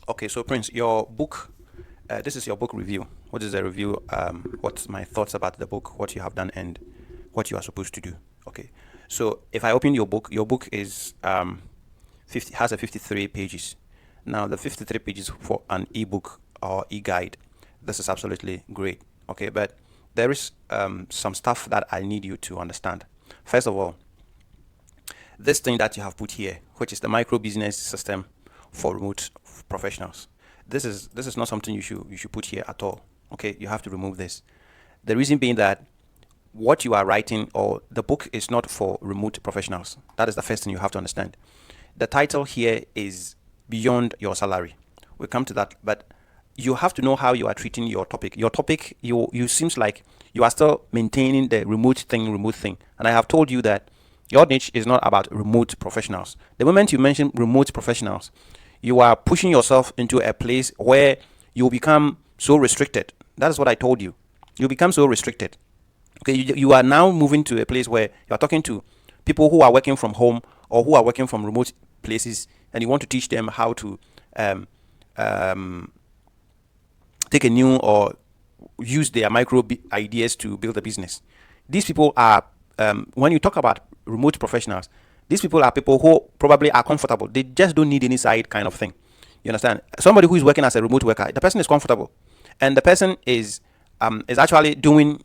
Okay, so Prince, your book, this is your book review. What is the review? What's my thoughts about the book, what you have done, and what you are supposed to do. Okay, so if I open your book is 50 has a 53 pages. Now the 53 pages for an ebook or e-guide, this is absolutely great. Okay, but there is some stuff that I need you to understand. First of all, this thing that you have put here, which is the micro business system for remote professionals. This is not something you should put here at all. Okay, you have to remove this. The reason being that what you are writing or the book is not for remote professionals. That is the first thing you have to understand. The title here is beyond your salary. We'll come to that, but you have to know how you are treating your topic. Your topic, you seems like you are still maintaining the remote thing. And I have told you that your niche is not about remote professionals. The moment you mention remote professionals, you are pushing yourself into a place where you become so restricted. That is what I told you. You become so restricted. Okay, you are now moving to a place where you are talking to people who are working from home or who are working from remote places, and you want to teach them how to um, take a new or use their ideas to build a business. These people are, when you talk about remote professionals, these people are people who probably are comfortable. They just don't need any side kind of thing. You understand? Somebody who is working as a remote worker, the person is comfortable, and the person is actually doing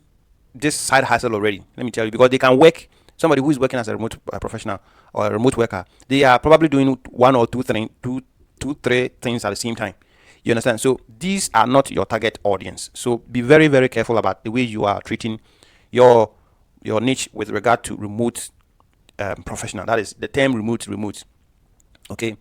this side hustle already. Let me tell you, because they can work. Somebody who is working as a remote professional or a remote worker, they are probably doing one or two, three things at the same time. You understand? So these are not your target audience. So be very, very careful about the way you are treating your niche with regard to remote professional. That is the term remote. Okay.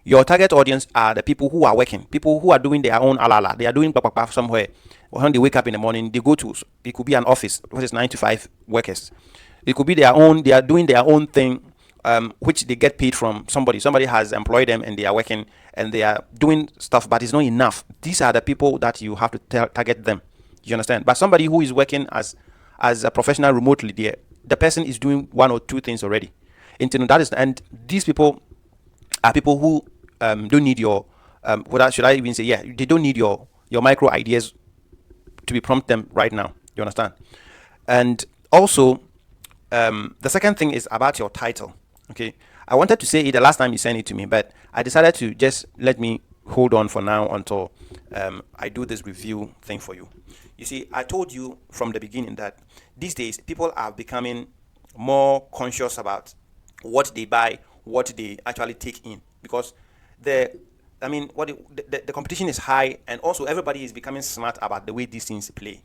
Your target audience are the people who are working, people who are doing their own alala. They are doing somewhere. When they wake up in the morning, they go to, it could be an office, which is 9 to 5 workers. It could be their own, they are doing their own thing, which they get paid from somebody. Somebody has employed them and they are working and they are doing stuff, but it's not enough. These are the people that you have to target them. You understand? But somebody who is working as a professional remotely, the person is doing one or two things already. And these people are people who don't need your, what should I even say? Yeah, they don't need your micro ideas to be prompt them right now. You understand? And also, the second thing is about your title. Okay, I wanted to say it the last time you sent it to me, but I decided to just let me hold on for now until I do this review thing for you. You see, I told you from the beginning that these days people are becoming more conscious about what they buy, what they actually take in, because the competition is high, and also everybody is becoming smart about the way these things play.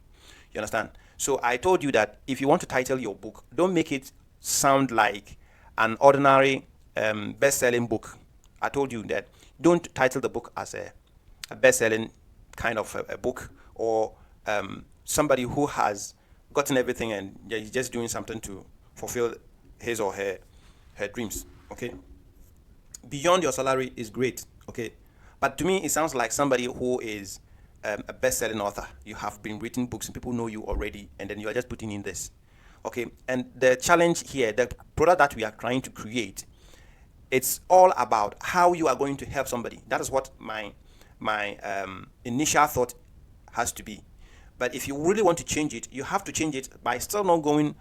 You understand? So I told you that if you want to title your book, don't make it sound like an ordinary best-selling book. I told you that don't title the book as a best-selling kind of a book, or somebody who has gotten everything and he's just doing something to fulfill his or her dreams. Okay, beyond your salary is great. Okay, but to me it sounds like somebody who is a best-selling author. You have been written books and people know you already, and then you are just putting in this. Okay, and the challenge here, the product that we are trying to create, it's all about how you are going to help somebody. That is what my initial thought has to be. But if you really want to change it, you have to change it by still not going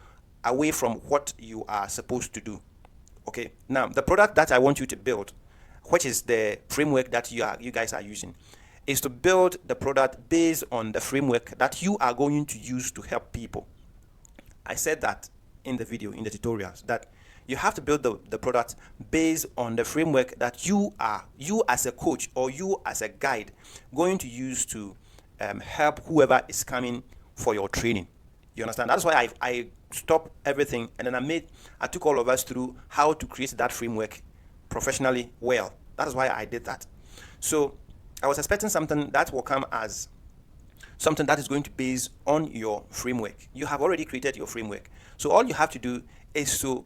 away from what you are supposed to do. Okay, now the product that I want you to build, which is the framework that you guys are using, is to build the product based on the framework that you are going to use to help people. I said that in the video, in the tutorials, that you have to build the product based on the framework that you as a coach or you as a guide going to use to help whoever is coming for your training. You understand? That's why I stopped everything, and then I took all of us through how to create that framework professionally well. That is why I did that. So I was expecting something that will come as something that is going to base on your framework. You have already created your framework, so all you have to do is to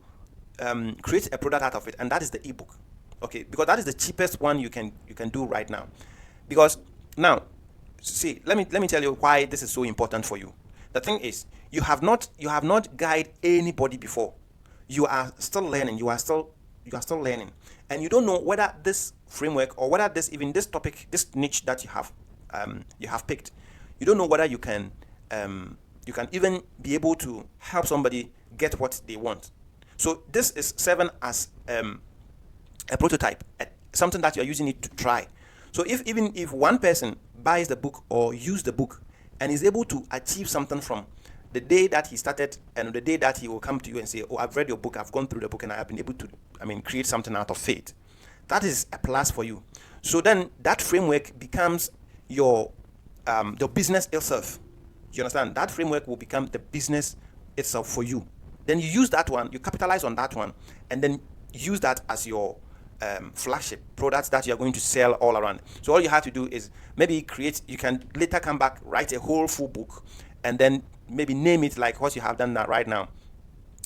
create a product out of it, and that is the ebook. Okay, because that is the cheapest one you can do right now. Because now, see, let me tell you why this is so important for you. The thing is, you have not guided anybody before. You are still learning. You are still learning, and you don't know whether this framework or whether this topic, this niche that you have picked, you don't know whether you can even be able to help somebody get what they want. So this is serving as a prototype, something that you are using it to try. So even if one person buys the book or use the book and is able to achieve something from the day that he started and the day that he will come to you and say, oh, I've read your book, I've gone through the book, and I have been able to, create something out of it, that is a plus for you. So then that framework becomes your business itself. You understand? That framework will become the business itself for you. Then you use that one, you capitalize on that one, and then use that as your flagship products that you're going to sell all around. So all you have to do is maybe you can later come back, write a whole full book, and then maybe name it like what you have done right now,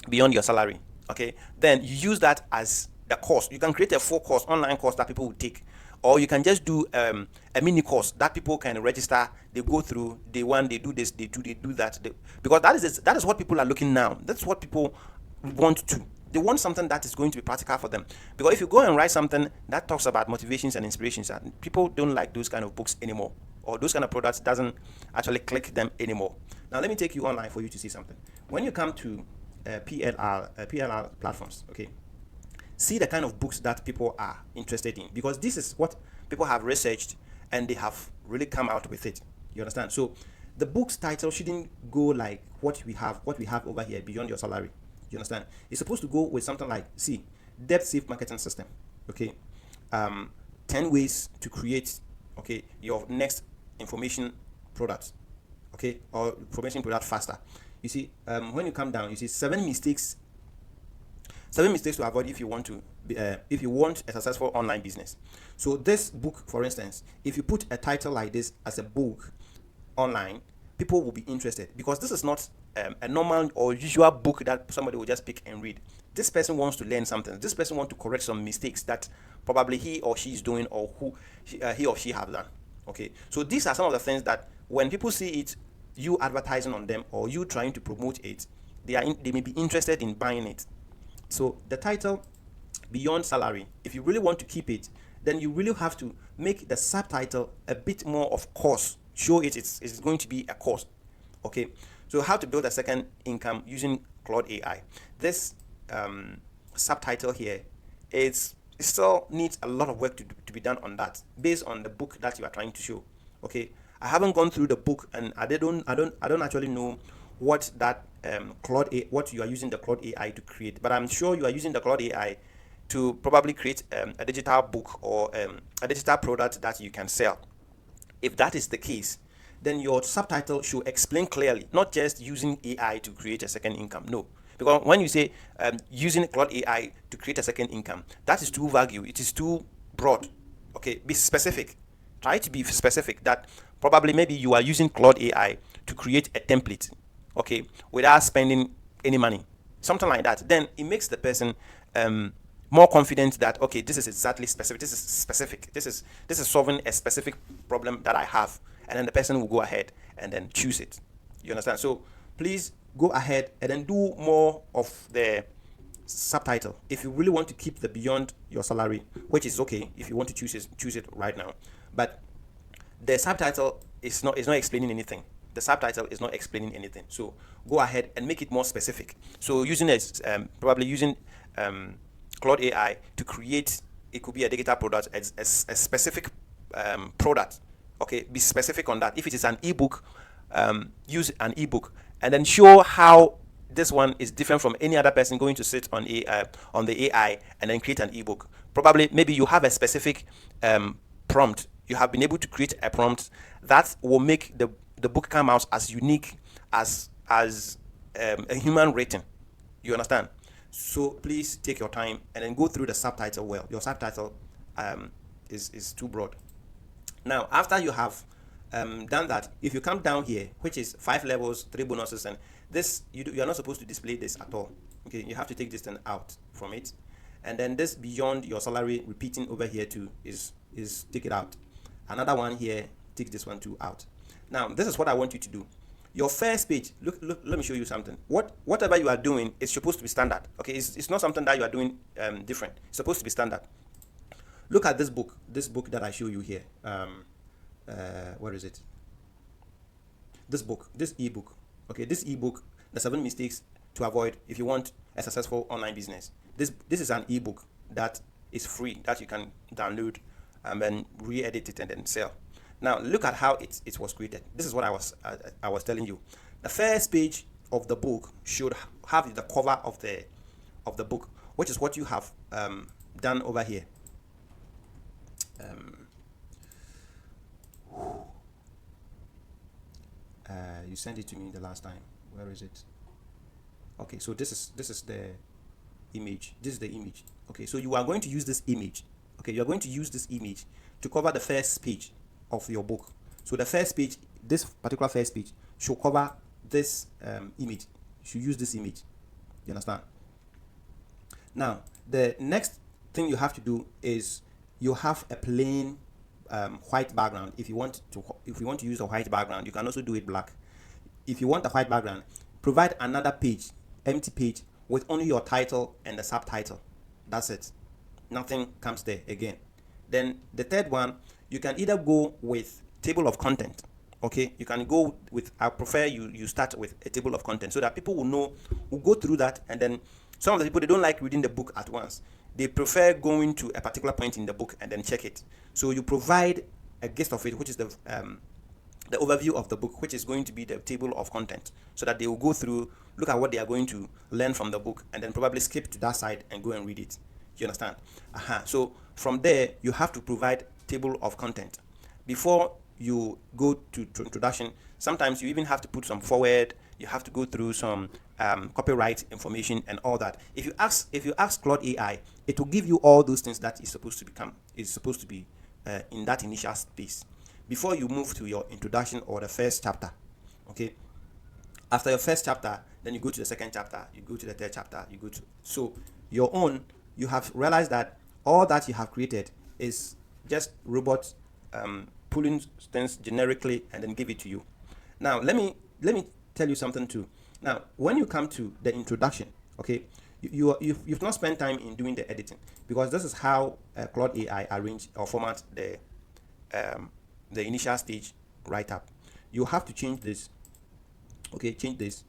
Beyond Your Salary. Okay, then you use that as the course. You can create a full course, online course that people will take, or you can just do a mini course that people can register. They go through, they do this, they do that, because that is what people are looking now. That's what people want to. They want something that is going to be practical for them. Because if you go and write something that talks about motivations and inspirations, people don't like those kind of books anymore, or those kind of products doesn't actually click them anymore. Now let me take you online for you to see something. When you come to PLR platforms, okay, see the kind of books that people are interested in, because this is what people have researched and they have really come out with it. You understand? So the book's title shouldn't go like what we have over here, Beyond Your Salary. You understand? It's supposed to go with something like, debt safe marketing system. Okay, 10 ways to create, okay, your next information product, okay, or information product faster. You see, when you come down, you see 7 mistakes to avoid if you want a successful online business. So this book, for instance, if you put a title like this as a book online, people will be interested, because this is not a normal or usual book that somebody will just pick and read. This person wants to learn something. This person wants to correct some mistakes that probably he or she is doing, or he or she have done. Okay, so these are some of the things that when people see it, you advertising on them or you trying to promote it, they may be interested in buying it. So the title, Beyond Salary, if you really want to keep it, then you really have to make the subtitle a bit more of course. Show it's going to be a course. Okay, so how to build a second income using Claude AI. This subtitle here, it still needs a lot of work to be done on that, based on the book that you are trying to show. Okay, I haven't gone through the book, and I don't actually know what that what you are using the Claude AI to create, but I'm sure you are using the Claude AI to probably create a digital book or a digital product that you can sell. If that is the case, then your subtitle should explain clearly, not just using AI to create a second income. No, because when you say using Claude AI to create a second income, that is too vague. It is too broad. Okay, be specific. Try to be specific that probably maybe you are using Claude AI to create a template, okay, without spending any money, something like that. Then it makes the person more confident that, okay, this is exactly specific. This is specific. This is solving a specific problem that I have, and then the person will go ahead and then choose it. You understand? So please go ahead and then do more of the subtitle if you really want to keep the Beyond Your Salary, which is okay if you want to choose it right now. But the subtitle is not explaining anything. The subtitle is not explaining anything. So go ahead and make it more specific. So probably using Claude AI to create, it could be a digital product, a specific product. Okay, be specific on that. If it is an ebook, use an ebook, and then show how this one is different from any other person going to sit on the AI and then create an ebook. Probably, maybe you have a specific prompt. You have been able to create a prompt that will make the book come out as unique as a human written. You understand? So please take your time and then go through the subtitle well. Your subtitle is too broad. Now, after you have done that, if you come down here, which is 5 levels, 3 bonuses, and this, you are not supposed to display this at all. Okay, you have to take this thing out from it. And then this Beyond Your Salary repeating over here too is take it out. Another one here, take this one too out. Now, this is what I want you to do. Your first page, look, let me show you something. Whatever you are doing is supposed to be standard. Okay, it's not something that you are doing different. It's supposed to be standard. look at this book that I show you here. Where is it? This book, this ebook. Okay, this ebook, the 7 mistakes to avoid if you want a successful online business. This is an ebook that is free, that you can download and then re-edit it and then sell. Now look at how it was created. This is what I was telling you. The first page of the book should have the cover of the book, which is what you have done over here. You sent it to me the last time. Where is it? Okay, so this is the image. This is the image. Okay, so you are going to use this image. Okay, you are going to use this image to cover the first page of your book. So the first page, this particular first page, should cover this image. You should use this image. You understand? Now, the next thing you have to do is you have a plain white background. If you want to use a white background, you can also do it black. If you want a white background, provide another page, empty page, with only your title and the subtitle. That's it. Nothing comes there again. Then the third one, you can either go with table of content. Okay, you can go with, I prefer you start with a table of content so that people will go through that. And then some of the people, they don't like reading the book at once. They prefer going to a particular point in the book and then check it. So you provide a gist of it, which is the overview of the book, which is going to be the table of content, so that they will go through, look at what they are going to learn from the book, and then probably skip to that side and go and read it. You understand? So from there, you have to provide table of content. Before you go to introduction, sometimes you even have to put some forward. You have to go through some copyright information and all that. If you ask Claude AI, it will give you all those things that is supposed to be in that initial space before you move to your introduction or the first chapter. Okay. After your first chapter, then you go to the second chapter, you go to the third chapter, so your own. You have realized that all that you have created is just robots pulling things generically and then give it to you. Now let me tell you something too. Now when you come to the introduction, okay, you've not spent time in doing the editing, because this is how Claude AI arrange or format the initial stage write-up. You have to change this. Okay, change this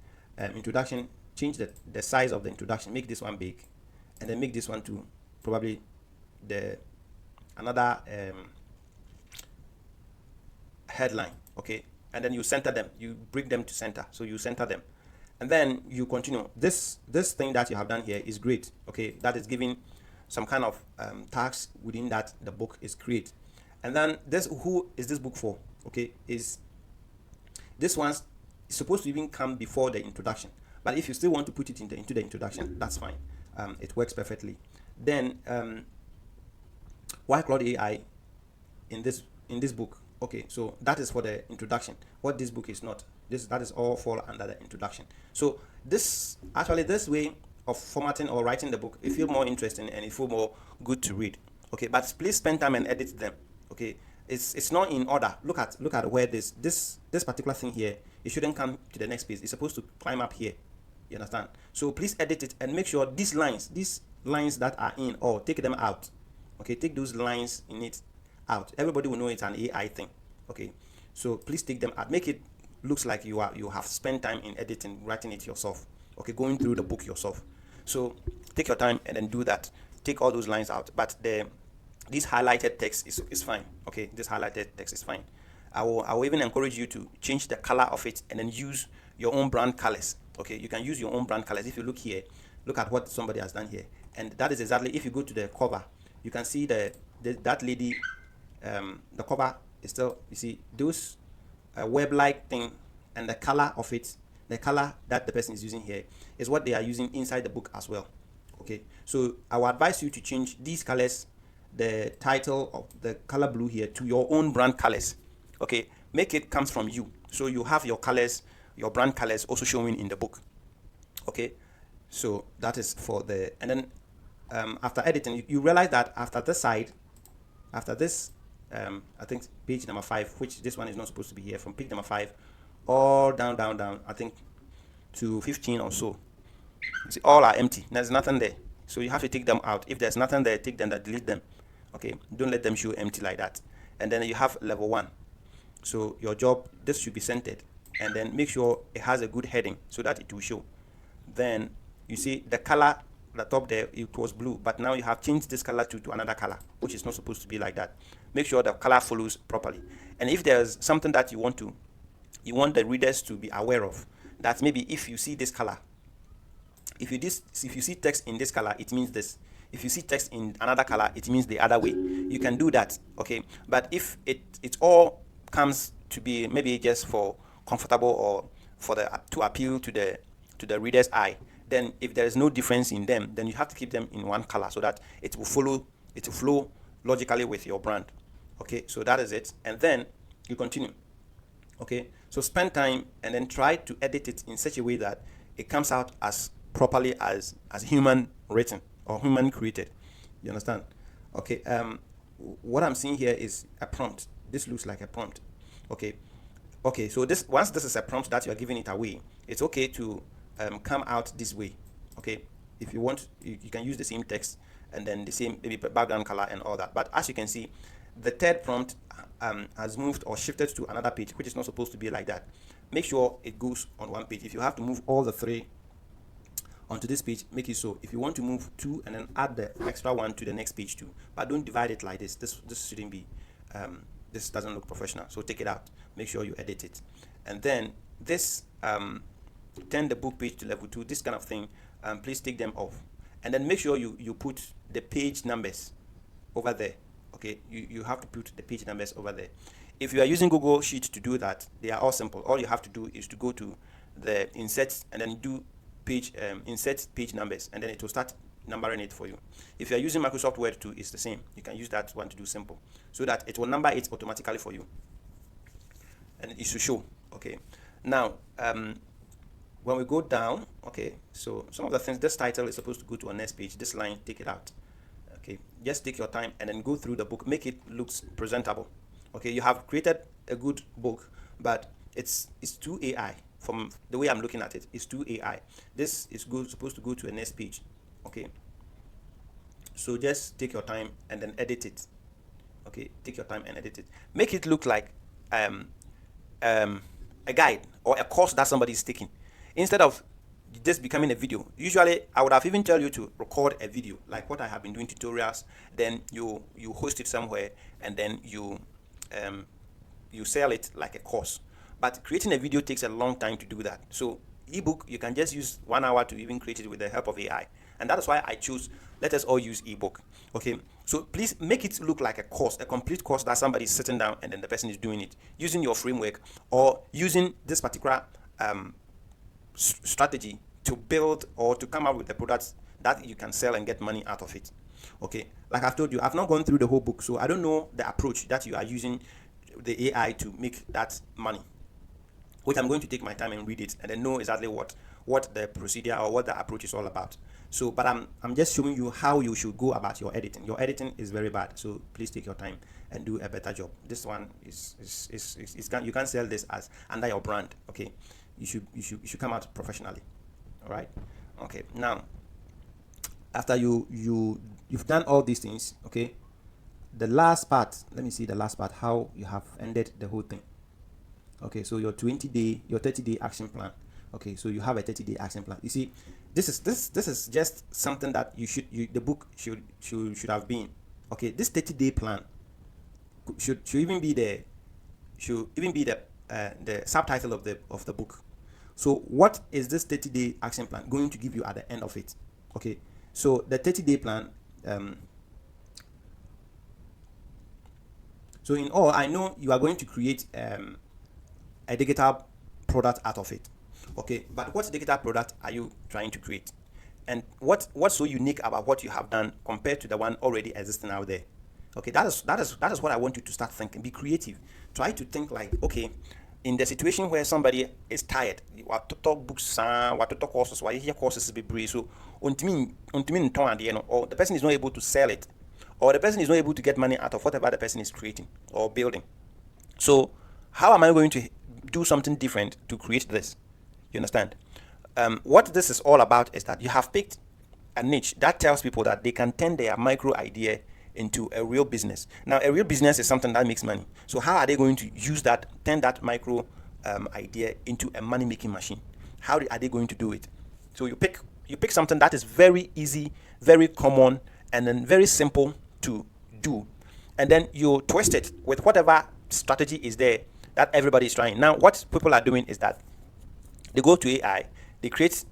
introduction, change the size of the introduction, make this one big, and then make this one to probably another headline. Okay, and then you center them, you bring them to center, so you center them, and then you continue. This thing that you have done here is great. Okay, that is giving some kind of tags within that the book is create. And then who is this book for? Okay, is this one's supposed to even come before the introduction, but if you still want to put it into the introduction, that's fine. It works perfectly. Then why Claude AI in this book? Okay, so that is for the introduction. What this book is not, that is all fall under the introduction. So this way of formatting or writing the book, it feel more interesting and it feel more good to read. Okay, but please spend time and edit them. Okay, it's not in order. Look at where this particular thing here, it shouldn't come to the next page. It's supposed to climb up here. You understand? So please edit it and make sure these lines that are in, or take them out. Okay, take those lines in it out. Everybody will know it's an AI thing. Okay, so please take them out. Make it looks like you have spent time in editing, writing it yourself. Okay, going through the book yourself. So take your time and then do that. Take all those lines out, but this highlighted text is fine. Okay, this highlighted text is fine. I will even encourage you to change the color of it and then use your own brand colors. Okay, you can use your own brand colors. If you look here, look at what somebody has done here, and that is exactly, if you go to the cover, you can see that lady, the cover is still, you see those web-like thing, and the color of it, the color that the person is using here is what they are using inside the book as well. Okay, so I will advise you to change these colors, the title of the color blue here, to your own brand colors. Okay, make it comes from you, so you have your colors, your brand colors also showing in the book. Okay, so that is for and then after editing, you realize that after this, I think page number 5, which this one is not supposed to be here, from page number 5 all down, I think to 15 or so, see, all are empty. There's nothing there, so you have to take them out. If there's nothing there, take them, delete them. Okay, don't let them show empty like that. And then you have level 1. So your job, this should be centered, and then make sure it has a good heading so that it will show. Then you see the color at the top there, it was blue, but now you have changed this color to another color, which is not supposed to be like that. Make sure the color follows properly. And if there's something that you want the readers to be aware of, that maybe if you see this color, if you see text in this color, it means this. If you see text in another color, it means the other way. You can do that, okay? But if it all comes to be maybe just for comfortable or for to appeal to the reader's eye, then if there is no difference in them, then you have to keep them in one color so that it will flow logically with your brand. Okay, so that is it. And then you continue. Okay, so spend time and then try to edit it in such a way that it comes out as properly as human written or human created. You understand? Okay, what I'm seeing here is a prompt. This looks like a prompt. Okay, so once this is a prompt that you're giving it away, it's okay to come out this way. Okay, if you want, you can use the same text and then the same maybe background color and all that. But as you can see, the third prompt has moved or shifted to another page, which is not supposed to be like that. Make sure it goes on one page. If you have to move all the 3 onto this page, make it so. If you want to move 2 and then add the extra 1 to the next page too, but don't divide it like this. This shouldn't be. This doesn't look professional. So take it out. Make sure you edit it, and then this turn the book page to level 2. This kind of thing. Please take them off, and then make sure you put the page numbers over there. Okay, you have to put the page numbers over there. If you are using Google Sheets to do that, they are all simple. All you have to do is to go to the insert and then do page insert page numbers, and then it will start numbering it for you. If you are using Microsoft Word too, it's the same. You can use that one to do simple, so that it will number it automatically for you, and it should show. Okay, now when we go down, okay, so some of the things, this title is supposed to go to a next page. This line, take it out. Okay, just take your time and then go through the book, make it looks presentable. Okay, you have created a good book, but it's too AI. From the way I'm looking at it, it's too AI. This is supposed to go to a next page. Okay, so just take your time and then edit it. Okay, take your time and edit it. Make it look like a guide or a course that somebody is taking, instead of just becoming a video. Usually I would have even tell you to record a video like what I have been doing, tutorials, then you host it somewhere, and then you sell it like a course. But creating a video takes a long time to do that. So ebook, you can just use 1 hour to even create it with the help of AI, and that is why I choose let us all use ebook. Okay, so please make it look like a course, a complete course that somebody is sitting down and then the person is doing it using your framework or using this particular strategy to build or to come up with the products that you can sell and get money out of it. Okay, like I've told you, I've not gone through the whole book, so I don't know the approach that you are using the AI to make that money, which I'm going to take my time and read it and then know exactly what the procedure or what the approach is all about. So, but I'm just showing you how you should go about your editing. Your editing is very bad, so please take your time and do a better job. This one is you can't sell this as under your brand. Okay, you should come out professionally. All right. Okay. Now, after you've done all these things, okay, the last part. Let me see the last part. How you have ended the whole thing. Okay, so your 30-day action plan. Okay, so you have a 30-day action plan. You see, this is just something that the book should have been. Okay, this 30-day plan should even be the subtitle of the book. So what is this 30-day action plan going to give you at the end of it? Okay, so the 30-day plan. So in all, I know you are going to create a digital product out of it. Okay, but what digital product are you trying to create, and what's so unique about what you have done compared to the one already existing out there? Okay, that is what I want you to start thinking. Be creative. Try to think like, okay, in the situation where somebody is tired, what to talk books, what to talk courses, why here courses be brief, so or the person is not able to sell it, or the person is not able to get money out of whatever the person is creating or building. So how am I going to do something different to create this? You understand? What this is all about is that you have picked a niche that tells people that they can turn their micro idea into a real business. Now, a real business is something that makes money. So how are they going to use that, turn that micro idea into a money-making machine? How are they going to do it? So you pick something that is very easy, very common, and then very simple to do, and then you twist it with whatever strategy is there that everybody is trying. Now, what people are doing is that they go to AI, they create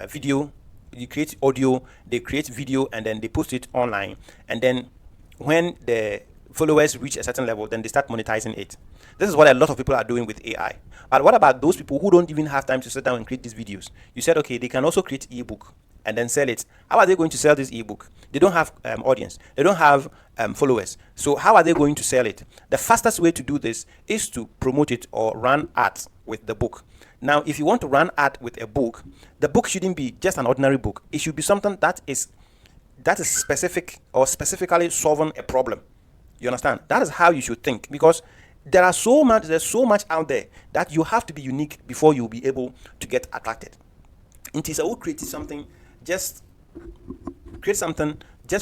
video, you create audio, they create video, and then they post it online. And then when the followers reach a certain level, then they start monetizing it. This is what a lot of people are doing with AI. But what about those people who don't even have time to sit down and create these videos? You said, okay, they can also create ebook and then sell it. How are they going to sell this ebook? They don't have audience. They don't have followers. So how are they going to sell it? The fastest way to do this is to promote it or run ads with the book. Now, if you want to run ad with a book, the book shouldn't be just an ordinary book. It should be something that is specific or specifically solving a problem. You understand? That is how you should think, because there's so much out there that you have to be unique before you'll be able to get attracted. It is a create something just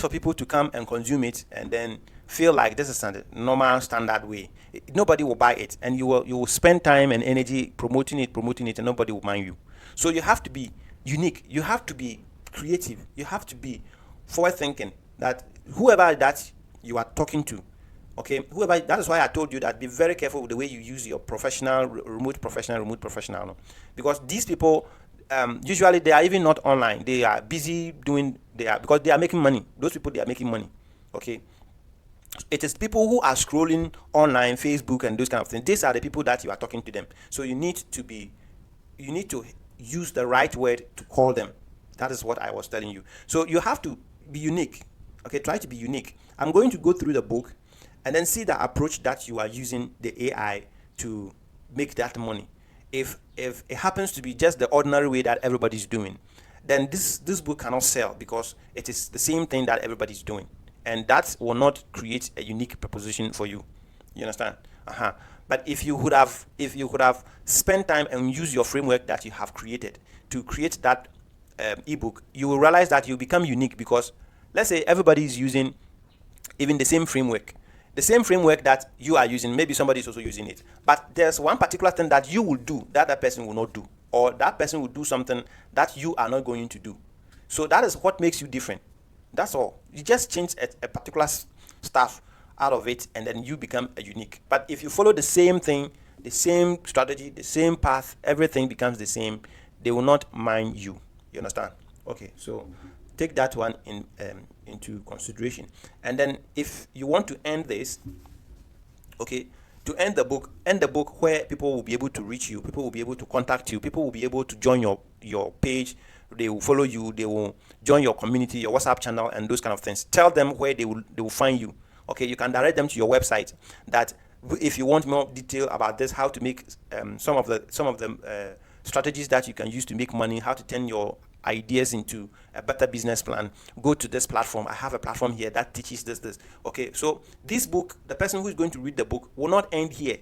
for people to come and consume it and then feel like this is a normal standard way. Nobody will buy it, and you will spend time and energy promoting it, and nobody will mind you. So you have to be unique. You have to be creative. You have to be forward thinking, that whoever that you are talking to, okay, that is why I told you that be very careful with the way you use your remote professional, no? Because these people, usually they are even not online. They are busy because they are making money. Those people, they are making money, okay. It is people who are scrolling online, Facebook and those kind of things. These are the people that you are talking to them. So you need to use the right word to call them. That is what I was telling you. So you have to be unique. Okay, try to be unique. I'm going to go through the book and then see the approach that you are using the AI to make that money. If it happens to be just the ordinary way that everybody's doing, then this book cannot sell, because it is the same thing that everybody's doing. And that will not create a unique proposition for you. You understand? But if you could have spent time and use your framework that you have created to create that ebook, you will realize that you become unique, because let's say everybody is using even the same framework that you are using. Maybe somebody is also using it, but there's one particular thing that you will do that that person will not do, or that person will do something that you are not going to do. So that is what makes you different. That's all. You just change a particular stuff out of it, and then you become a unique. But if you follow the same thing, the same strategy, the same path, everything becomes the same, they will not mind you. You understand? Okay, so take that one into consideration. And then if you want to end this, okay, to end the book where people will be able to reach you, people will be able to contact you, people will be able to join your page, they will follow you, they will join your community, your WhatsApp channel, and those kind of things. Tell them where they will find you. Okay, you can direct them to your website. That if you want more detail about this, how to make some of the strategies that you can use to make money, how to turn your ideas into a better business plan, go to this platform. I have a platform here that teaches this. Okay, so this book, the person who is going to read the book will not end here.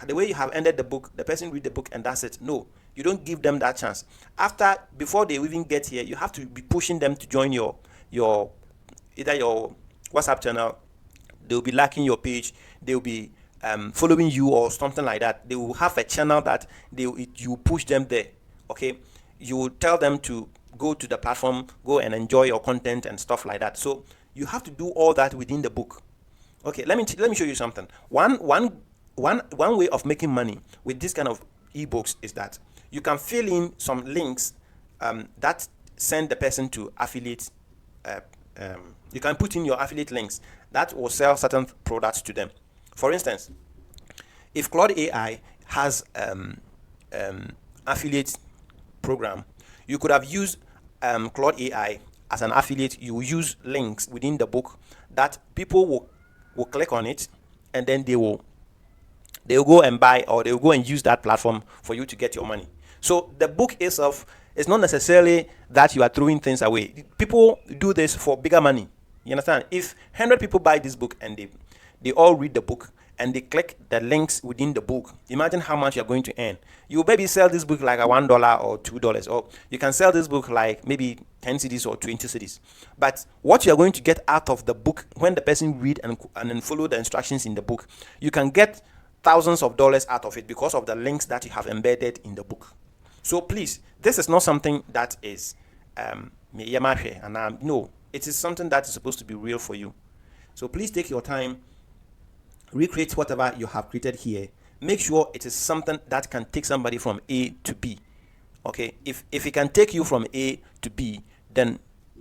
The way you have ended the book, the person read the book and that's it. No, you don't give them that chance. Before they even get here, you have to be pushing them to join your either your WhatsApp channel. They'll be liking your page. They'll be following you or something like that. They will have a channel that you push them there. Okay, you will tell them to go to the platform, go and enjoy your content and stuff like that. So you have to do all that within the book. Okay, let me show you something. One way of making money with this kind of ebooks is that you can fill in some links that send the person to affiliate. You can put in your affiliate links that will sell certain products to them. For instance, if Claude AI has affiliate program, you could have used Claude AI as an affiliate. You will use links within the book that people will click on it, and then they will go and buy, or they will go and use that platform for you to get your money. So the book itself is not necessarily that you are throwing things away. People do this for bigger money. You understand? If 100 people buy this book and they all read the book and they click the links within the book, imagine how much you're going to earn. You maybe sell this book like a $1 or $2, or you can sell this book like maybe 10 CDs or 20 CDs. But what you're going to get out of the book when the person read and then follow the instructions in the book, you can get thousands of dollars out of it because of the links that you have embedded in the book. So please, this is not something that is no, it is something that is supposed to be real for you. So please take your time, recreate whatever you have created here. Make sure it is something that can take somebody from A to B. Okay, if it can take you from A to B, then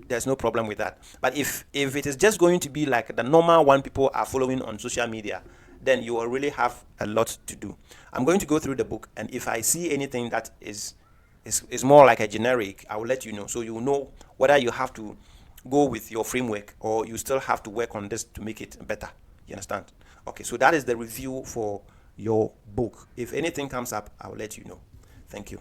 there's no problem with that. But if it is just going to be like the normal one people are following on social media, then you will really have a lot to do. I'm going to go through the book, and if I see anything that is more like a generic, I will let you know, so you will know whether you have to go with your framework or you still have to work on this to make it better. You understand? Okay, so that is the review for your book. If anything comes up, I will let you know. Thank you.